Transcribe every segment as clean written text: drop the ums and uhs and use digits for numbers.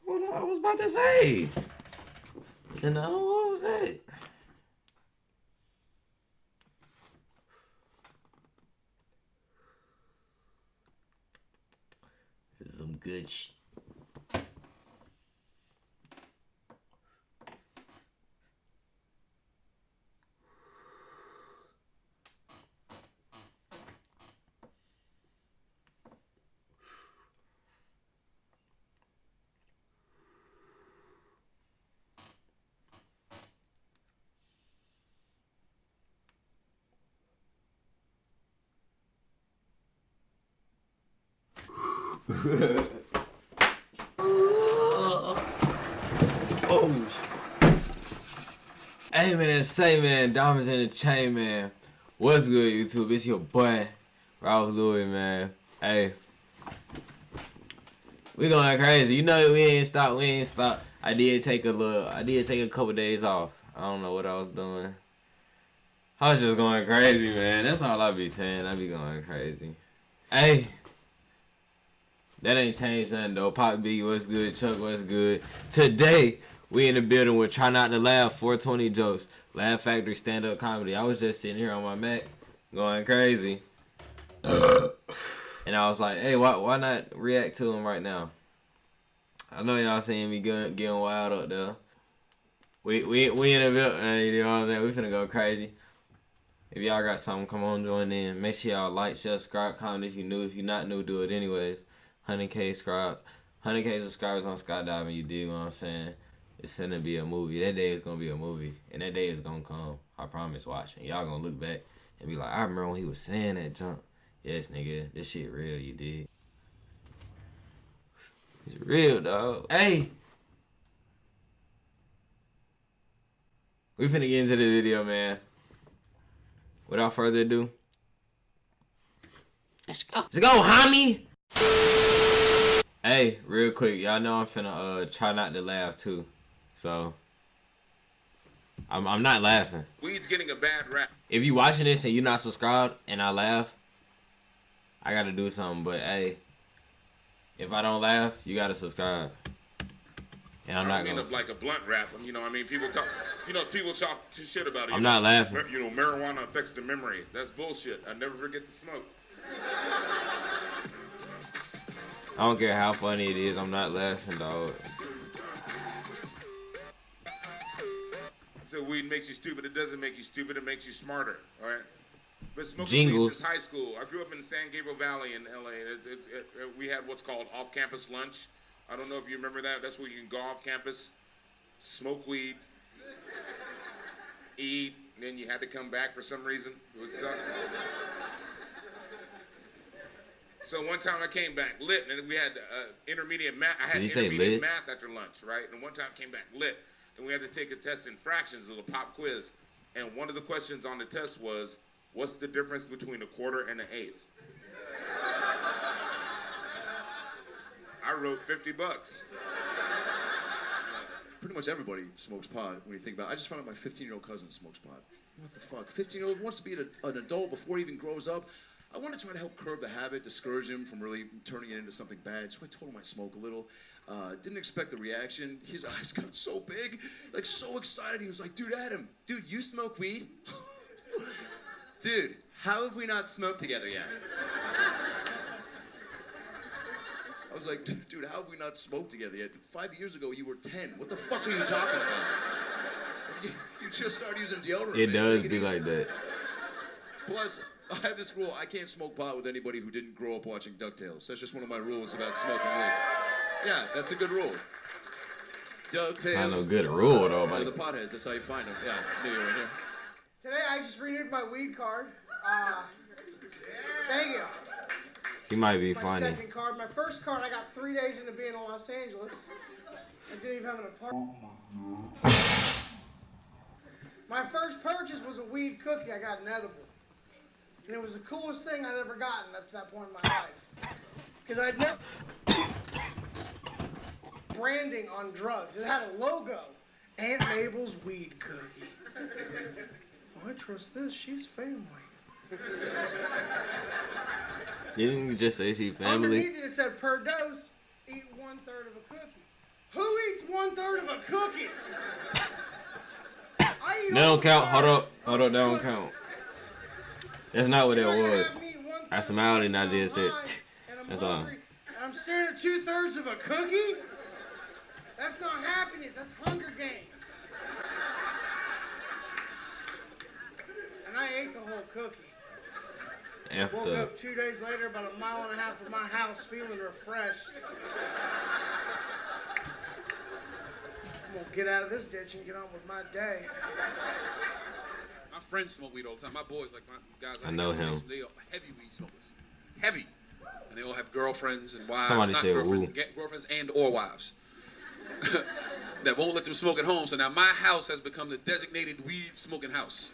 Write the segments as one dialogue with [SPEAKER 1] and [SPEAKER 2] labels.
[SPEAKER 1] What I was about to say. You know, what was that? This is some good shit. Oh. Hey man, say man, diamonds in the chain man. What's good YouTube? It's your boy, RalphLouis man. Hey. We going crazy. You know we ain't stop. I did take a couple days off. I don't know what I was doing. I was just going crazy, man. That's all I be saying. I be going crazy. Hey. That ain't changed nothing though. Pop B, what's good? Chuck, what's good? Today, we in the building with Try Not to Laugh 420 Jokes. Laugh Factory stand-up comedy. I was just sitting here on my Mac going crazy. And I was like, hey, why not react to him right now? I know y'all seeing me getting wild up there. We in the building, you know what I'm saying? We finna go crazy. If y'all got something, come on, join in. Make sure y'all like, share, subscribe, comment if you new. If you not new, do it anyways. 100K subscribers on SKYDIVING, you dig what I'm saying? It's finna be a movie. That day is gonna be a movie. And that day is gonna come. I promise, watch. And y'all gonna look back and be like, I remember when he was saying that junk. Yes, nigga, this shit real, you dig? It's real, dog. Hey! We finna get into this video, man. Without further ado, let's go. Let's go, homie! Hey, real quick, y'all know I'm finna try not to laugh too. So I'm not laughing. Weed's getting a bad rap. If you watching this and you're not subscribed and I laugh, I gotta do something. But hey, if I don't laugh, you gotta subscribe. And I'm not gonna end up like a blunt rap. You know, I mean, people talk. You know, people talk shit about it. I'm not laughing. You know, marijuana affects the memory. That's bullshit. I never forget to smoke. I don't care how funny it is. I'm not laughing, dog. So weed makes you stupid. It doesn't make you stupid. It makes you smarter. All right. But smoking weed since high school. I grew up in San Gabriel Valley in LA. We had what's called off-campus lunch. I don't know if you remember that. That's where you can go off campus, smoke weed, eat, and then you had to come back for some reason. It would suck. So one time I came back lit, and we had intermediate math. I had intermediate math after lunch, right? And one time I came back lit, and we had to take a test in fractions, a little pop quiz. And one of the questions on the test was, what's the difference between a quarter and an eighth? I wrote $50.
[SPEAKER 2] Pretty much everybody smokes pot when you think about it. I just found out my 15-year-old cousin smokes pot. What the fuck? 15-year-old wants to be an adult before he even grows up. I want to try to help curb the habit, discourage him from really turning it into something bad. So I told him I smoke a little. Didn't expect the reaction. His eyes got so big, like so excited. He was like, dude, Adam, dude, you smoke weed? Dude, how have we not smoked together yet? I was like, dude, how have we not smoked together yet? 5 years ago, you were 10. What the fuck are you talking about? You just started using deodorant.
[SPEAKER 1] It does be like that.
[SPEAKER 2] Plus, I have this rule. I can't smoke pot with anybody who didn't grow up watching DuckTales. That's just one of my rules about smoking weed. Yeah, that's a good rule. DuckTales.
[SPEAKER 1] Not no good rule, though, buddy.
[SPEAKER 2] The potheads, that's how you find them. Yeah, knew you right here.
[SPEAKER 3] Today, I just renewed my weed card. Thank you.
[SPEAKER 1] He might be funny.
[SPEAKER 3] My second card. My first card, I got 3 days into being in Los Angeles. I didn't even have an apartment. My first purchase was a weed cookie. I got an edible. And it was the coolest thing I'd ever gotten up to that point in my life. Because I'd never... branding on drugs. It had a logo. Aunt Mabel's weed cookie. Oh, I trust this. She's family.
[SPEAKER 1] Didn't you just say she family?
[SPEAKER 3] Underneath it said per dose, eat 1/3 of a cookie. Who eats 1/3 of a cookie? I eat
[SPEAKER 1] They don't count. Hold
[SPEAKER 3] all
[SPEAKER 1] up. Hold up. They don't count. That's not what that was. I smiled and I did shit. That's all.
[SPEAKER 3] And I'm staring at 2/3 of a cookie? That's not happiness. That's Hunger Games. And I ate the whole cookie. Woke up 2 days later, about 1.5 miles from my house, feeling refreshed. I'm gonna get out of this ditch and get on with my day.
[SPEAKER 4] My friends smoke weed all the time. My boys, like my guys,
[SPEAKER 1] I know him.
[SPEAKER 4] They are heavy weed smokers. Heavy. And they all have girlfriends and wives.
[SPEAKER 1] Somebody
[SPEAKER 4] not
[SPEAKER 1] said
[SPEAKER 4] girlfriends, girlfriends and or wives. That won't let them smoke at home. So now my house has become the designated weed smoking house.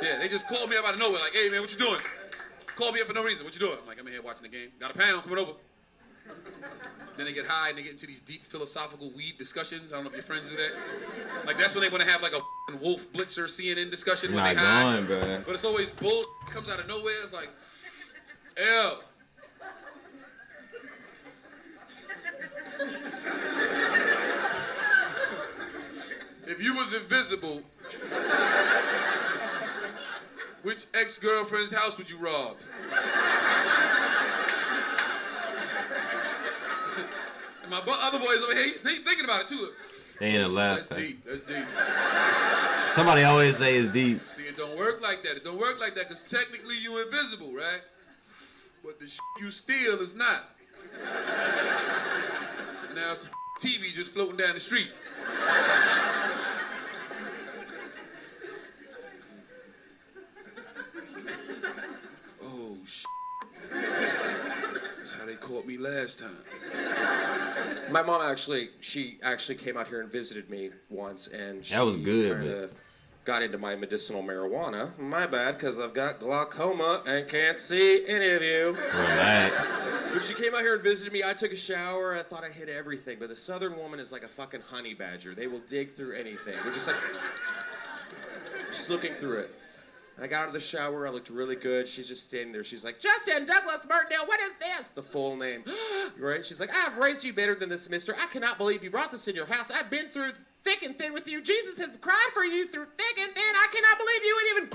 [SPEAKER 4] Yeah, they just called me up out of nowhere, like, hey man, what you doing? Call me up for no reason. What you doing? I'm like, I'm in here watching the game. Got a pound coming over. Then they get high and they get into these deep philosophical weed discussions. I don't know if your friends do that. Like that's when they want to have like a Wolf Blitzer CNN discussion when they high.
[SPEAKER 1] Bro.
[SPEAKER 4] But it's always bull comes out of nowhere. It's like, ew. If you was invisible, which ex-girlfriend's house would you rob? And my other boys over here, they thinking about it too.
[SPEAKER 1] They ain't
[SPEAKER 4] That's
[SPEAKER 1] laughing.
[SPEAKER 4] deep. That's deep.
[SPEAKER 1] Somebody always say it's deep.
[SPEAKER 4] See, it don't work like that. It don't work like that because technically you invisible, right? But the you steal is not. So now some TV just floating down the street. Oh, that's how they caught me last time.
[SPEAKER 5] My mom she actually came out here and visited me once, and she
[SPEAKER 1] That was good,
[SPEAKER 5] kinda got into my medicinal marijuana. My bad, because I've got glaucoma and can't see any of you.
[SPEAKER 1] Relax.
[SPEAKER 5] When she came out here and visited me, I took a shower. I thought I hit everything, but the Southern woman is like a fucking honey badger. They will dig through anything. They're just like, just looking through it. I got out of the shower, I looked really good. She's just standing there. She's like, Justin Douglas Martindale, what is this? The full name. Right? She's like, I've raised you better than this, mister. I cannot believe you brought this in your house. I've been through thick and thin with you. Jesus has cried for you through thick and thin. I cannot believe you would even...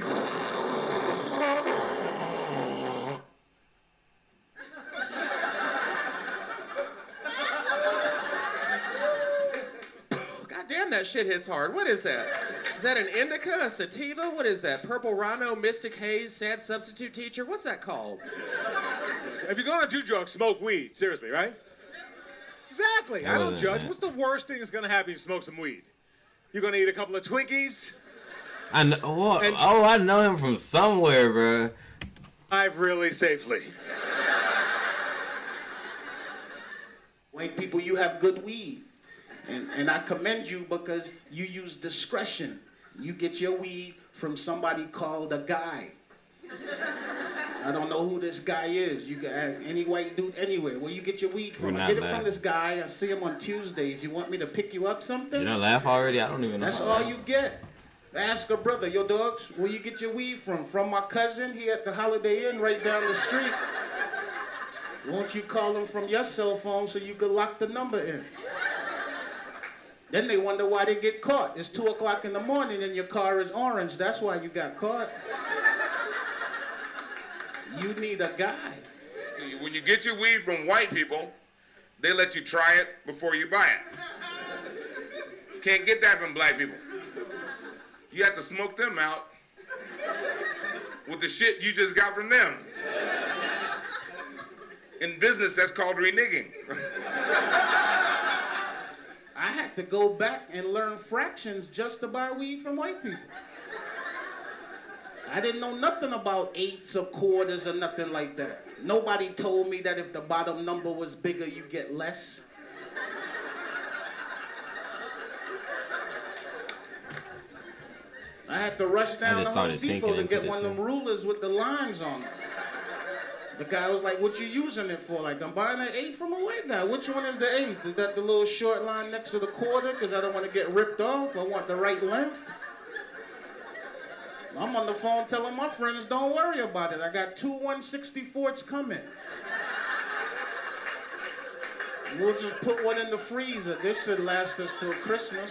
[SPEAKER 5] God damn, that shit hits hard. What is that? Is that an indica, a sativa? What is that? Purple Rhino, Mystic Haze, Sad Substitute Teacher? What's that called?
[SPEAKER 6] If you're gonna do drugs, smoke weed. Seriously, right? Exactly. I don't judge. What's the worst thing that's gonna happen if you smoke some weed? You're gonna eat a couple of Twinkies?
[SPEAKER 1] I know. Oh, I know him from somewhere, bro.
[SPEAKER 6] Drive really safely.
[SPEAKER 7] White people, you have good weed. And I commend you because you use discretion. You get your weed from somebody called a guy. I don't know who this guy is. You can ask any white dude anywhere. Where you get your weed from? I get it from this guy. I see him on Tuesdays. You want me to pick you up something?
[SPEAKER 1] You don't laugh already? I don't even know.
[SPEAKER 7] That's all you get. Ask a brother, yo dogs, where you get your weed from? From my cousin. He at the Holiday Inn right down the street. Won't you call him from your cell phone so you can lock the number in? Then they wonder why they get caught. It's 2 o'clock in the morning and your car is orange. That's why you got caught. You need a guy.
[SPEAKER 8] When you get your weed from white people, they let you try it before you buy it. Can't get that from black people. You have to smoke them out with the shit you just got from them. In business, that's called reneging.
[SPEAKER 7] I had to go back and learn fractions just to buy weed from white people. I didn't know nothing about eighths or quarters or nothing like that. Nobody told me that if the bottom number was bigger, you get less. I had to rush down to Home Depot to get one of them rulers with the lines on it. The guy was like, what you using it for? Like, I'm buying an 8 from a white guy. Which one is the 8? Is that the little short line next to the quarter? Because I don't want to get ripped off. I want the right length. I'm on the phone telling my friends, don't worry about it. I got 2 1/64s coming. We'll just put one in the freezer. This should last us till Christmas.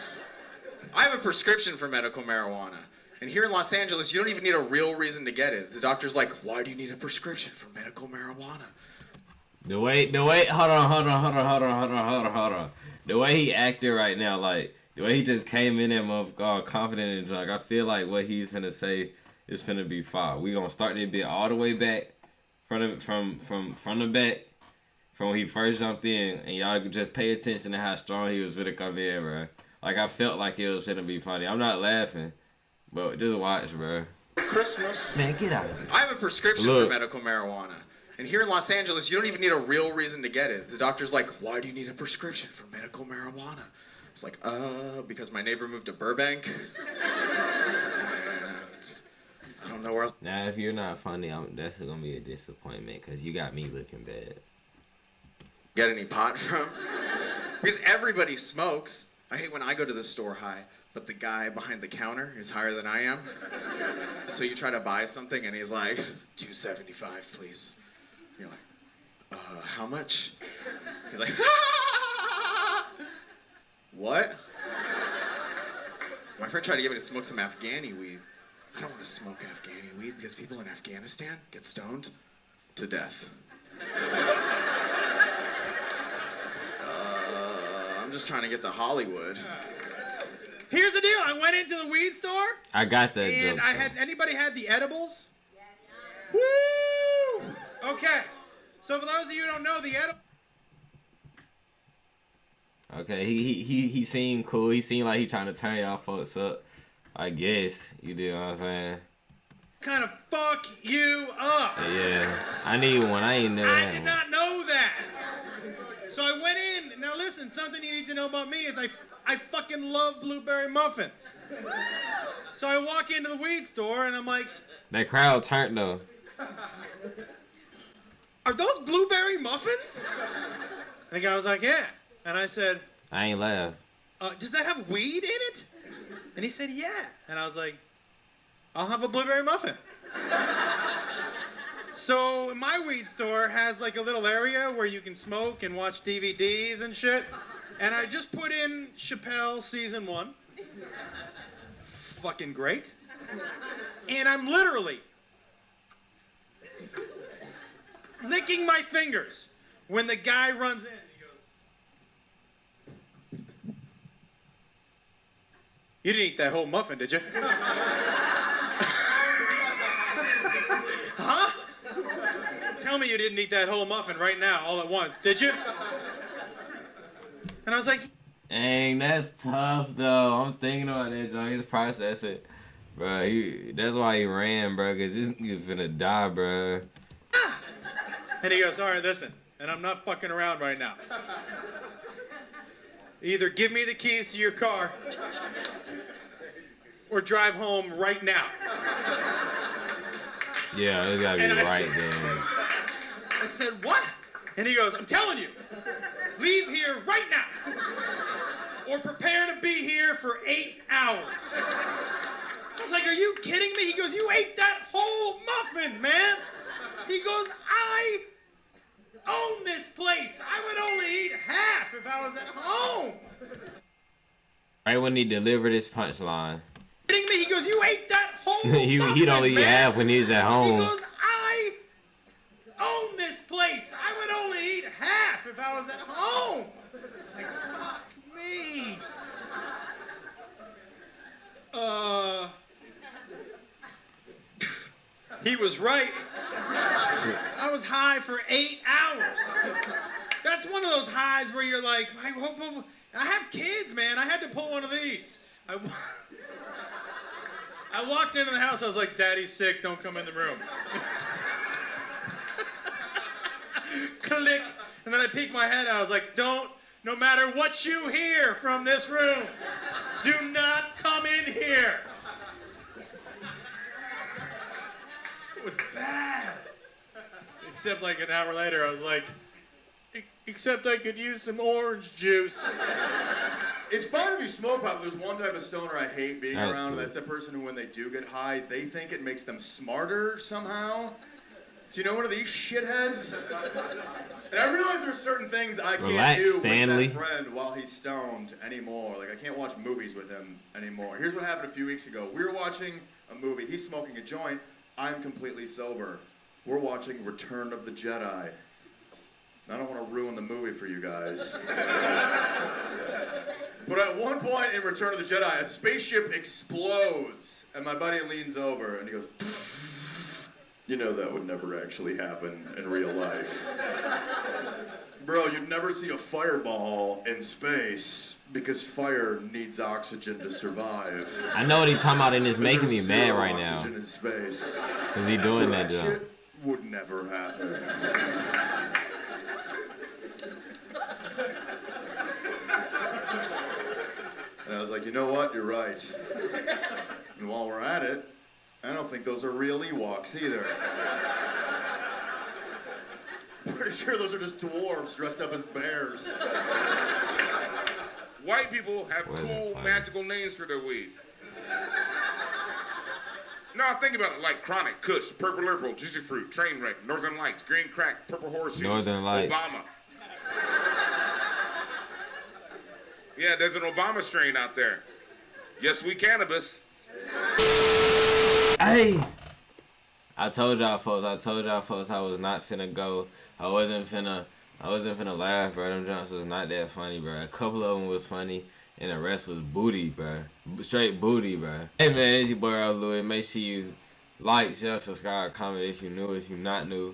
[SPEAKER 9] I have a prescription for medical marijuana. And here in Los Angeles, you don't even need a real reason to get it. The doctor's like, why do you need a prescription for medical marijuana?
[SPEAKER 1] The way, hold on. The way he acted right now, like, the way he just came in there, confident and drunk, I feel like what he's finna say is finna be fire. We gonna start this bit all the way back, from the back, from when he first jumped in, and y'all could just pay attention to how strong he was finna come in, bro. Like, I felt like it was finna be funny. I'm not laughing, but just watch, bro.
[SPEAKER 7] Christmas.
[SPEAKER 1] Man, get out of here.
[SPEAKER 9] I have a prescription for medical marijuana. And here in Los Angeles, you don't even need a real reason to get it. The doctor's like, why do you need a prescription for medical marijuana? It's like, because my neighbor moved to Burbank. And I don't know where else.
[SPEAKER 1] Now, if you're not funny, that's gonna be a disappointment, because you got me looking bad.
[SPEAKER 9] Get any pot from? Because everybody smokes. I hate when I go to the store high, but the guy behind the counter is higher than I am. So you try to buy something and he's like, $2.75, please. And you're like, how much? He's like, what? My friend tried to get me to smoke some Afghani weed. I don't want to smoke Afghani weed because people in Afghanistan get stoned to death. I'm just trying to get to Hollywood.
[SPEAKER 10] Here's the deal. I went into the weed store.
[SPEAKER 1] I got that
[SPEAKER 10] And
[SPEAKER 1] joke,
[SPEAKER 10] anybody had the edibles?
[SPEAKER 3] Yes.
[SPEAKER 10] Woo! Okay. So for those of you who don't know, the edibles.
[SPEAKER 1] Okay, he seemed cool. He seemed like he trying to turn y'all folks up. I guess. You do what I'm saying?
[SPEAKER 10] Kind of fuck you up.
[SPEAKER 1] Yeah. I need one. I ain't never
[SPEAKER 10] I
[SPEAKER 1] had
[SPEAKER 10] did
[SPEAKER 1] one.
[SPEAKER 10] not know that. So I went in. Now listen, something you need to know about me is I fucking love blueberry muffins. So I walk into the weed store and I'm like,
[SPEAKER 1] That crowd turned though.
[SPEAKER 10] are those blueberry muffins? The guy was like, yeah. And I said,
[SPEAKER 1] I ain't laugh.
[SPEAKER 10] does that have weed in it? And he said, yeah. And I was like, I'll have a blueberry muffin. So my weed store has like a little area where you can smoke and watch DVDs and shit. And I just put in Chappelle season 1. Fucking great. And I'm literally licking my fingers when the guy runs in. He goes, you didn't eat that whole muffin, did you? Huh? Tell me you didn't eat that whole muffin right now, all at once, did you? And I was like,
[SPEAKER 1] Dang, that's tough though. I'm thinking about that, John. He's processing. Bro, that's why he ran, bro, because this nigga finna die, bro.
[SPEAKER 10] ah! And he goes, all right, listen, and I'm not fucking around right now. Either give me the keys to your car or drive home right now.
[SPEAKER 1] Yeah, it's gotta be
[SPEAKER 10] And I
[SPEAKER 1] right
[SPEAKER 10] said-
[SPEAKER 1] there.
[SPEAKER 10] I said, what? And he goes, I'm telling you, leave here right now or prepare to be here for 8 hours. I was like, are you kidding me? He goes, you ate that whole muffin, man. He goes, I own this place. I would only eat half if I was at home.
[SPEAKER 1] Right when he delivered his punchline,
[SPEAKER 10] Kidding me? He goes, you ate that whole
[SPEAKER 1] he'd
[SPEAKER 10] muffin,
[SPEAKER 1] only eat
[SPEAKER 10] man.
[SPEAKER 1] half when he's at
[SPEAKER 10] He
[SPEAKER 1] home.
[SPEAKER 10] goes, I own this place. I would only eat half if I was at home. It's like, fuck me. He was right. I was high for 8 hours. That's one of those highs where you're like, I have kids, man. I had to pull one of these. I walked into the house. I was like, Daddy's sick. Don't come in the room. Click. And then I peeked my head out. I was like, no matter what you hear from this room, do not come in here. It was bad. Except like an hour later, I was like, except I could use some orange juice.
[SPEAKER 11] It's fine if you smoke pot. There's one type of stoner I hate being
[SPEAKER 1] That's
[SPEAKER 11] around.
[SPEAKER 1] cool.
[SPEAKER 11] That's that person who, when they do get high, they think it makes them smarter somehow. Do you know one of these shitheads? And I realize there's certain things I can't
[SPEAKER 1] Relax,
[SPEAKER 11] do
[SPEAKER 1] Stanley.
[SPEAKER 11] with that friend while he's stoned anymore. Like, I can't watch movies with him anymore. Here's what happened a few weeks ago. We were watching a movie. He's smoking a joint. I'm completely sober. We're watching Return of the Jedi. I don't want to ruin the movie for you guys. But at one point in Return of the Jedi, a spaceship explodes, and my buddy leans over and he goes, "You know that would never actually happen in real life. Bro, you'd never see a fireball in space because fire needs oxygen to survive.
[SPEAKER 1] I know what he's talking about, and it's making me mad
[SPEAKER 11] Zero
[SPEAKER 1] right now.
[SPEAKER 11] oxygen in space.
[SPEAKER 1] Cause he doing that
[SPEAKER 11] Shit
[SPEAKER 1] job.
[SPEAKER 11] would never happen." And I was like, you know what? You're right. And while we're at it, I don't think those are real Ewoks either. Pretty sure those are just dwarves dressed up as bears.
[SPEAKER 8] White people have cool, magical names for their weed. No, think about it, like Chronic, Kush, Purple Purple, Juicy Fruit, Trainwreck, Northern Lights, Green Crack, Purple Horseshoe,
[SPEAKER 1] Northern Lights.
[SPEAKER 8] Obama. Yeah, there's an Obama strain out there. Yes, we cannabis.
[SPEAKER 1] Hey! I told y'all folks I was not finna go. I wasn't finna laugh, bro. Them jumps was not that funny, bro. A couple of them was funny, and the rest was booty, bro. Straight booty, bro. Hey, man, it's your boy RalphLouis. Make sure you like, share, subscribe, comment if you new, if you not new.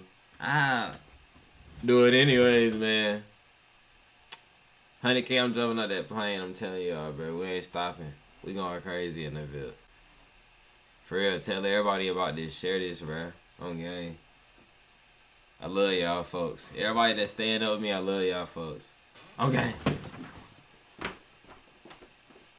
[SPEAKER 1] Do it anyways, man. 100K, I'm jumping out that plane. I'm telling y'all, bro. We ain't stopping. We going crazy in the ville. For real, tell everybody about this. Share this, bro. On game. I love y'all, folks. Everybody that stand up with me, I love y'all, folks. Okay.